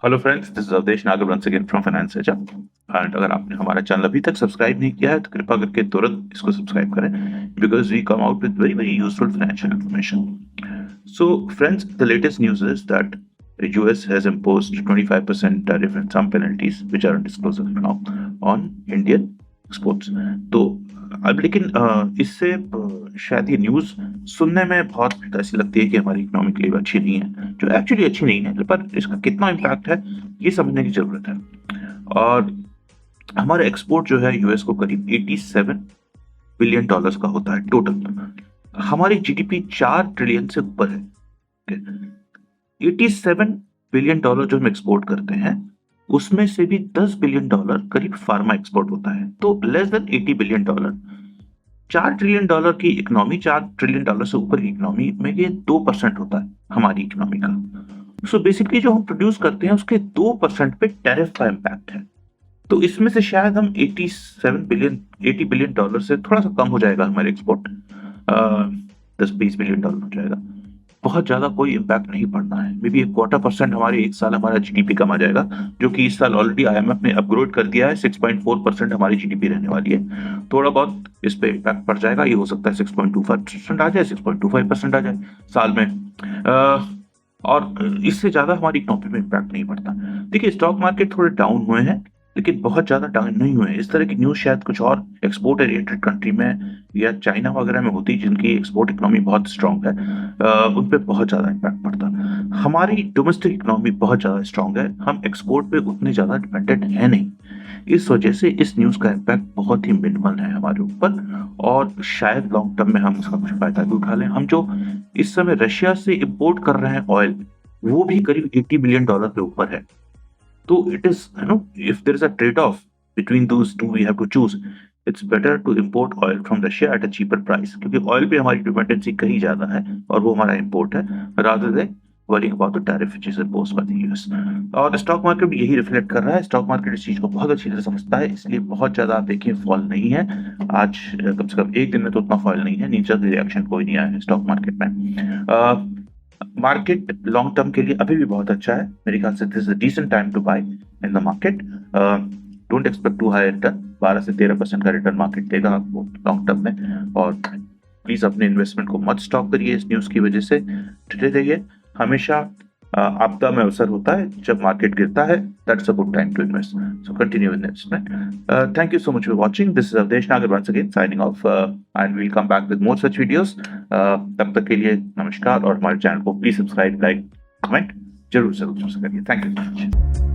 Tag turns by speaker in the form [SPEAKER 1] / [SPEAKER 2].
[SPEAKER 1] Hello friends, this is Avdhesh Nagar once again from finance एजा। And अगर आपने हमारा चैनल अभी तक सब्सक्राइब नहीं किया है तो कृपया करके तुरंत इसको सब्सक्राइब करें, because we come out with very very useful financial information. So friends, the latest news is that the US has imposed 25% tariff and some penalties which are undisclosed now on Indian exports. तो अब लेकिन इससे शायद ये news सुनने में बहुत ऐसी लगती है कि हमारी इकोनॉमी के लिए अच्छी नहीं है, जो एक्चुअली अच्छी नहीं है, पर इसका कितना इम्पैक्ट है ये समझने की ज़रूरत है। और हमारा एक्सपोर्ट जो है यूएस को करीब 87 बिलियन डॉलर्स का होता है टोटल। हमारी जीडीपी 4 ट्रिलियन से ऊपर है। 87 बिलियन डॉलर जो हम एक्सपोर्ट करते हैं उसमें से भी 10 बिलियन डॉलर करीब फार्मा एक्सपोर्ट होता है, तो less than 80 billion dollar. 4 trillion dollar की इकोनॉमी, 4 ट्रिलियन डॉलर से ऊपर की इकोनॉमी में ये 2% होता है हमारी इकोनॉमी का। सो बेसिकली जो हम प्रोड्यूस करते हैं उसके 2% पे टैरिफ का इम्पैक्ट है। तो इसमें से शायद हम 80 बिलियन डॉलर से थोड़ा सा कम हो जाएगा हमारे एक्सपोर्ट, 10-20 बिलियन डॉलर हो जाएगा। बहुत ज़्यादा कोई इम्पैक्ट नहीं पड़ना है। मे बी 0.25% हमारे एक साल हमारा जीडीपी कम आ जाएगा, जो कि इस साल ऑलरेडी आईएमएफ ने अपग्रेड कर दिया है। 6.4% हमारी जीडीपी रहने वाली है। थोड़ा बहुत इस पे इम्पैक्ट पड़ जाएगा, ये हो सकता है 6.25% आ जाए, 6.25% आ जाए साल में। और इससे ज़्यादा हमारी इकोनॉमी में इम्पैक्ट नहीं पड़ता। देखिए, स्टॉक मार्केट थोड़े डाउन हुए हैं, लेकिन बहुत ज़्यादा डाउन नहीं हुए। इस तरह की न्यूज़ शायद कुछ और एक्सपोर्ट ओरिएंटेड कंट्री में या चाइना वगैरह में होती, जिनकी एक्सपोर्ट इकोनॉमी बहुत स्ट्रांग है, उन पे बहुत ज़्यादा इम्पैक्ट पड़ता। हमारी डोमेस्टिक इकोनॉमी बहुत ज़्यादा स्ट्रांग है, हम एक्सपोर्ट पे उतने ज़्यादा डिपेंडेंट हैं नहीं। इस वजह से इस न्यूज़ का इम्पैक्ट बहुत ही मिनिमल है हमारे ऊपर, और शायद लॉन्ग टर्म में हम इसका कुछ फायदा भी उठा लें। हम जो इस समय रशिया से इम्पोर्ट कर रहे हैं ऑयल, वो भी करीब 80 बिलियन डॉलर के ऊपर है। So it is, if there is a trade-off between those two, we have to choose. It's better to import oil from Russia at a cheaper price, क्योंकि ऑयल पे हमारी डिपेंडेंसी कहीं ज्यादा है और वो हमारा इंपोर्ट है, rather than worrying about the tariff which is imposed by the US. और स्टॉक मार्केट भी यही रिफ्लेक्ट कर रहा है। स्टॉक मार्केट इस चीज को बहुत अच्छी तरह समझता है, इसलिए बहुत ज्यादा आप देखिए फॉल नहीं है आज। कम से कम एक दिन में तो उतना फॉल नहीं है, नीचे रिएक्शन कोई नहीं आया है स्टॉक मार्केट में। मार्केट लॉन्ग टर्म के लिए अभी भी बहुत अच्छा है मेरे ख्याल से। This is a decent time to buy in the market. Don't expect too high return. 12 से 13% का रिटर्न मार्केट देगा आपको लॉन्ग टर्म में। और प्लीज अपने इन्वेस्टमेंट को मत स्टॉप करिए इस न्यूज की वजह से। डटे रहिए। हमेशा आपदा में अवसर होता है जब मार्केट गिरता है। That's a good time to invest, so continue investment. Thank you so much for watching. This is Avdhesh Nagar once again signing off, and we will come back with more such videos. तब तक के लिए नमस्कार, और हमारे channel को please subscribe, like, comment जरूर से करिए। Thank you so much.